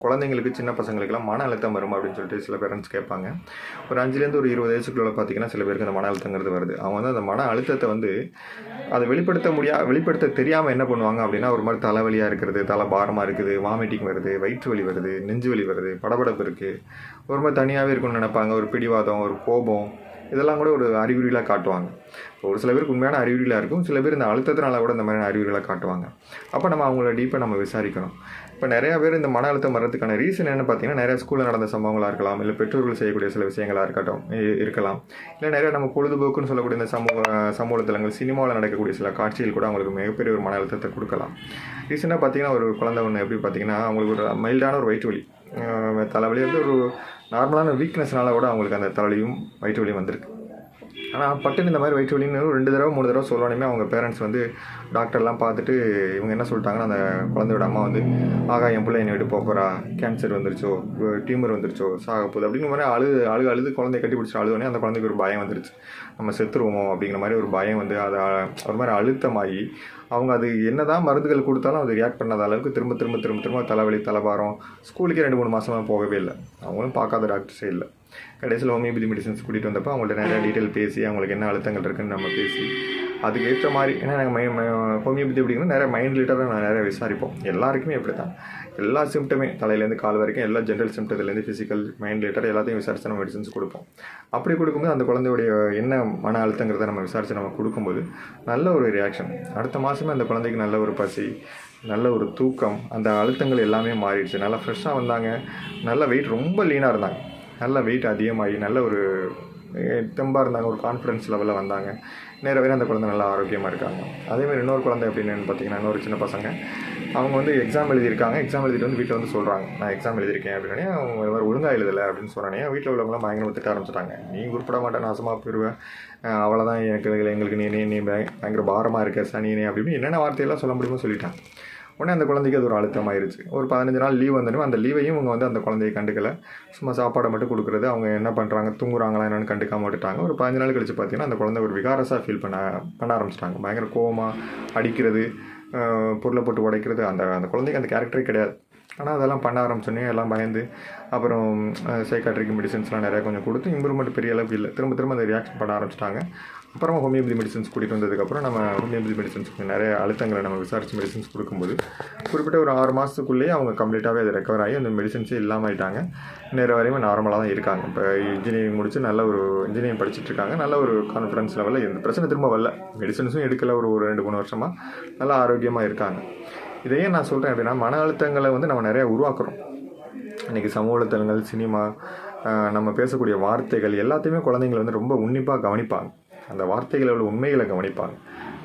குழந்தைங்களுக்கு சின்ன பசங்களுக்கெல்லாம் மன அழுத்தம் வருமா அப்படின்னு சொல்லிட்டு சில பேரண்ட்ஸ் கேட்பாங்க. ஒரு 5லேருந்து ஒரு 20 வயசுக்குள்ள பார்த்தீங்கன்னா சில பேருக்கு அந்த மன அழுத்தங்கிறது வருது. அவங்க வந்து அந்த மன அழுத்தத்தை வந்து அதை வெளிப்படுத்த தெரியாமல் என்ன பண்ணுவாங்க அப்படின்னா, ஒரு மாதிரி தலைவலியாக இருக்கிறது, தலை பாரமாக இருக்குது, வாமிட்டிங் வருது, வயிற்று வலி வருது, நெஞ்சு வலி வருது, படபடப்பு இருக்குது, ஒரு மாதிரி தனியாகவே இருக்குன்னு நினைப்பாங்க, ஒரு பிடிவாதம், ஒரு கோபம், இதெல்லாம் கூட ஒரு அறிகுறிகளாக காட்டுவாங்க. ஒரு சில பேருக்கு உண்மையான அறிகுறிகளாக இருக்கும், சில பேர் இந்த அழுத்தத்தினால கூட இந்த மாதிரியான அறிகுறிகளாக காட்டுவாங்க. அப்போ நம்ம அவங்கள டீப்பாக நம்ம விசாரிக்கணும். இப்போ நிறையா பேர் இந்த மன அழுத்தம் வர்றதுக்கான ரீசன் என்ன பார்த்தீங்கன்னா, நிறையா ஸ்கூலில் நடந்த சம்பவங்களாக இருக்கலாம், இல்லை பெற்றோர்கள் செய்யக்கூடிய சில விஷயங்களாக இருக்கலாம், இல்லை நிறையா நம்ம பொழுதுபோக்குன்னு சொல்லக்கூடிய இந்த சமூக தளங்கள், சினிமாவில் நடக்கக்கூடிய சில காட்சிகள் கூட அவங்களுக்கு மிகப்பெரிய ஒரு மன அழுத்தத்தை கொடுக்கலாம். ரீசெண்டாக பார்த்தீங்கன்னா ஒரு குழந்தை ஒன்று எப்படி பார்த்தீங்கன்னா, அவங்களுக்கு ஒரு மைல்டான ஒரு வயிற்று வலி, தலைவலி வந்து ஒரு நார்மலான வீக்னஸ்னால கூட அவங்களுக்கு அந்த தலைவலியும் வயிற்று வலியும் வந்திருக்கு. ஆனால் பட்டுன்னு இந்த மாதிரி வயிற்று வலின்னு 2 தடவை 3 தடவை சொல்லணுமே அவங்க பேரண்ட்ஸ் வந்து டாக்டர்லாம் பார்த்துட்டு இவங்க என்ன சொல்லிட்டாங்கன்னா, அந்த குழந்தையோட அம்மா வந்து என் பிள்ளை என்னை விட்டு போகிறா, கேன்சர் வந்துருச்சோ, டியூமர் வந்துருச்சோ, சாக போகுது அப்படிங்கிற மாதிரி அழுது குழந்தைய கட்டி பிடிச்சி அழுதோடனே அந்த குழந்தைக்கு ஒரு பயம் வந்துருச்சு, நம்ம செத்துருவோமோ அப்படிங்கிற மாதிரி ஒரு பயம் வந்து அதை ஒரு மாதிரி அழுத்தமாகி அவங்க அது என்ன தான் மருந்துகள் கொடுத்தாலும் அது ரியாக்ட் பண்ணாத அளவுக்கு திரும்ப தலைவலி, தலைபாரம், ஸ்கூலுக்கே 2-3 மாதமாக போகவே இல்லை. அவங்களும் பார்க்காத டாக்டர்ஸே இல்லை. கடைசியில் ஹோமியோபதி மெடிசன்ஸ் கூட்டிகிட்டு வந்தப்போ அவங்கள்ட்ட நிறையா டீட்டெயில் பேசி அவங்களுக்கு என்ன அழுத்தங்கள் இருக்குதுன்னு நம்ம பேசி அதுக்கு ஏற்ற மாதிரி, ஏன்னா நாங்கள் ஹோமியோபதி அப்படிங்கிறது நிறைய மைண்ட் ரிலேட்டடாக நான் நிறையா விசாரிப்போம். எல்லாருக்குமே எப்படி தான் எல்லா சிம்டமே தலையிலேருந்து கால் வரைக்கும் எல்லா ஜென்ரல் சிம்டத்துலேருந்து ஃபிசிக்கல், மைண்ட் ரிலேட்டட் எல்லாத்தையும் விசாரித்து நம்ம மெடிசன்ஸ் கொடுப்போம். அப்படி கொடுக்கும்போது அந்த குழந்தையுடைய என்ன மன அழுத்தங்கிறத நம்ம விசாரித்து நம்ம கொடுக்கும்போது நல்ல ஒரு ரியாக்ஷன். அடுத்த மாதமே அந்த குழந்தைக்கு நல்ல ஒரு பசி, நல்ல ஒரு தூக்கம், அந்த அழுத்தங்கள் எல்லாமே மாறிடுச்சு. நல்லா ஃப்ரெஷ்ஷாக வந்தாங்க, நல்ல வெயிட், ரொம்ப லீனாக இருந்தாங்க, நல்ல வெயிட் அதிகமாகி நல்ல ஒரு தெம்பாக இருந்தாங்க, ஒரு கான்ஃபிடன்ஸ் லெவலில் வந்தாங்க. நேரவே அந்த குழந்தை நல்லா ஆரோக்கியமாக இருக்காங்க. அதேமாதிரி இன்னொரு குழந்தை எப்படின்னு பார்த்தீங்கன்னா, இன்னொரு சின்ன பசங்க அவங்க வந்து எக்ஸாம் எழுதியிருக்காங்க. எக்ஸாம் எழுதிட்டு வந்து வீட்டில் வந்து சொல்கிறாங்க, நான் எக்ஸாம் எழுதியிருக்கேன் அப்படின்னே. அவங்க இது மாதிரி ஒழுங்காக எழுதலை அப்படின்னு சொன்னானே வீட்டில் உள்ளவங்களாம் பயங்கரமாக திட்ட ஆரம்பிச்சிட்டாங்க. நீ உருப்பட மாட்டேன், நாசமாக போயிடுவேன், அவ்வளோதான், எங்களுக்கு நீ பயங்கர பாரமாக இருக்க சனினே அப்படின்னு என்னென்ன வார்த்தையெல்லாம் சொல்ல முடியுமோ சொல்லிட்டாங்க. உடனே அந்த குழந்தைக்கு அது ஒரு அழுத்தமாயிருச்சு. ஒரு 15 நாள் லீவ் வந்துடும். அந்த லீவையும் இவங்க வந்து அந்த குழந்தையை கண்டுக்கலை. சும்மா சாப்பாடை மட்டும் கொடுக்குறது, அவங்க என்ன பண்ணுறாங்க, தூங்குறாங்களா என்னென்னு கண்டுக்காம விட்டுட்டாங்க. ஒரு 15 நாள் கழிச்சு பார்த்தீங்கன்னா அந்த குழந்தை ஒரு விகாரஸாக ஃபீல் பண்ண ஆரம்பிச்சிட்டாங்க. பயங்கர கோவமாக அடிக்கிறது, பொருளை போட்டு உடைக்கிறது. அந்த குழந்தைக்கு அந்த கேரக்டரே கிடையாது. ஆனால் அதெல்லாம் பண்ண ஆரம்பிச்சோன்னே எல்லாம் பயந்து அப்புறம் சைக்காட்ரிக் மெடிசன்ஸ்லாம் நிறையா கொஞ்சம் கொடுத்து இம்ப்ரூவ்மெண்ட் பெரிய அளவுக்கு இல்லை. திரும்ப அந்த ரியாக்ஷன் பண்ண ஆரம்பிச்சிட்டாங்க. அப்புறமா ஹோமியோபதி மெடிசன்ஸ் கூட்டிகிட்டு வந்ததுக்கப்புறம் நம்ம ஹோமியோபதி மெடிசன்ஸ்க்கு நிறைய அழுத்தங்களை நம்ம விசாரித்து மெடிசன்ஸ் கொடுக்கும்போது குறிப்பிட்ட ஒரு 6 மாதத்துக்குள்ளேயே அவங்க கம்ப்ளீட்டாகவே அது ரெக்கவர் ஆகி அந்த மெடிசன்ஸே இல்லாமல் ஆகிட்டாங்க. நேரம் வரையுமே நார்மலாக தான் இருக்காங்க. இப்போ இன்ஜினியரிங் முடிச்சு நல்ல ஒரு இன்ஜினியரிங் படிச்சுட்ருக்காங்க. நல்ல ஒரு கான்ஃபிடன்ஸ் லெவலில் எந்த பிரச்சனை திரும்ப வரல. மெடிசன்ஸும் எடுக்கலை. ஒரு 2-3 வருஷமாக நல்லா ஆரோக்கியமாக இருக்காங்க. இதையே நான் சொல்கிறேன் அப்படின்னா, மன அழுத்தங்களை வந்து நம்ம நிறையா உருவாக்குறோம். இன்றைக்கி சமூக வலைத்தளங்கள், சினிமா, நம்ம பேசக்கூடிய வார்த்தைகள் எல்லாத்தையுமே குழந்தைங்களை வந்து ரொம்ப உன்னிப்பாக கவனிப்பாங்க. அந்த வார்த்தைகளை உள்ள உண்மைகளை கவனிப்பாங்க.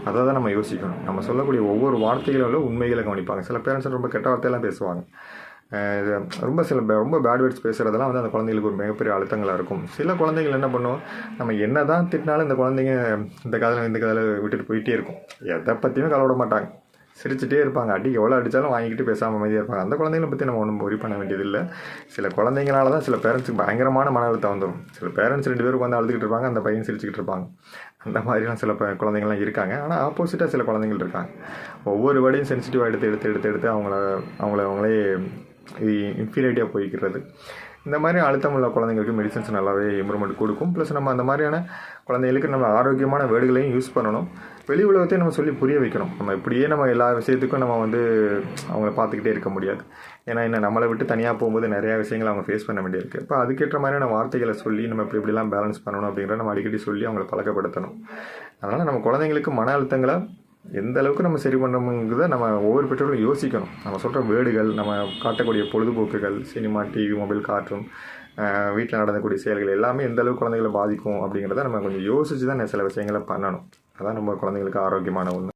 அதை தான் நம்ம யோசிக்கணும். நம்ம சொல்லக்கூடிய ஒவ்வொரு வார்த்தைகளை உள்ள உண்மைகளை கவனிப்பாங்க. சில பேரண்ட்ஸ் ரொம்ப கெட்ட வார்த்தையெல்லாம் பேசுவாங்க. ரொம்ப பேட் வேர்ட்ஸ் பேசுகிறதெல்லாம் வந்து அந்த குழந்தைங்களுக்கு ஒரு மிகப்பெரிய அழுத்தங்களாக இருக்கும். சில குழந்தைகள் என்ன பண்ணுவோம், நம்ம என்ன தான் திட்டினாலும் இந்த குழந்தைங்க இந்த காதில் விட்டுட்டு போயிட்டே இருக்கும். எதை பற்றியுமே கவலைப்பட மாட்டாங்க, சிரிச்சுட்டே இருப்பாங்க. எவ்வளோ அடித்தாலும் வாங்கிக்கிட்டு பேசாமல் அமைதியாக இருப்பாங்க. அந்த குழந்தைங்களை பற்றி நம்ம ஒன்றும் ஒரி பண்ண வேண்டியதில்லை. சில குழந்தைங்களால தான் சில பேரண்ட்ஸுக்கு பயங்கரமான மன அழுத்தம் வந்துடும். சில பேரண்ட்ஸ் 2 பேருக்கு வந்து அழுதுகிட்டு இருப்பாங்க, அந்த பையன் சிரிச்சுக்கிட்டு இருப்பாங்க. அந்த மாதிரிலாம் சில குழந்தைங்கள்லாம் இருக்காங்க. ஆனால் ஆப்போசிட்டாக சில குழந்தைங்கள் இருக்காங்க. ஒவ்வொரு வேர்டையும் சென்சிட்டிவாக எடுத்து அவங்களே இன்ஃபீரியாரிட்டியாக போய்க்கிறது. இந்த மாதிரி அழுத்தம் உள்ள குழந்தைங்களுக்கு மெடிசன்ஸ் நல்லாவே இம்ப்ரூவ்மெண்ட் கொடுக்கும். ப்ளஸ் நம்ம அந்த மாதிரியான குழந்தைங்களுக்கு நம்ம ஆரோக்கியமான வேர்டுகளையும் யூஸ் பண்ணணும். வெளி உலகத்தையும் நம்ம சொல்லி புரிய வைக்கணும். நம்ம இப்படியே நம்ம எல்லா விஷயத்துக்கும் நம்ம வந்து அவங்கள பார்த்துக்கிட்டே இருக்க முடியாது. ஏன்னா நம்மளை விட்டு தனியாக போகும்போது நிறையா விஷயங்கள் அவங்க ஃபேஸ் பண்ண வேண்டியிருக்கு. இப்போ அதுக்கேற்ற மாதிரியான வார்த்தைகளை சொல்லி நம்ம இப்படிலாம் பேலன்ஸ் பண்ணணும் அப்படிங்கிற நம்ம அடிக்கடி சொல்லி அவங்களை பழக்கப்படுத்தணும். அதனால் நம்ம குழந்தைங்களுக்கு மன அழுத்தங்களை எந்த அளவுக்கு நம்ம சரி பண்ணணுங்கிறத நம்ம ஒவ்வொரு பெற்றோர்களும் யோசிக்கணும். நம்ம சொல்கிற வேர்டுகள், நம்ம காட்டக்கூடிய பொழுதுபோக்குகள், சினிமா, டிவி, மொபைல், கார்ட்டூன், வீட்டில் நடந்தக்கூடிய செயல்கள் எல்லாமே எந்த அளவுக்கு குழந்தைகளை பாதிக்கும் அப்படிங்கிறத நம்ம கொஞ்சம் யோசித்து தான் சில விஷயங்களை பண்ணணும். அதான் நம்ம குழந்தைங்களுக்கு ஆரோக்கியமான ஒன்று.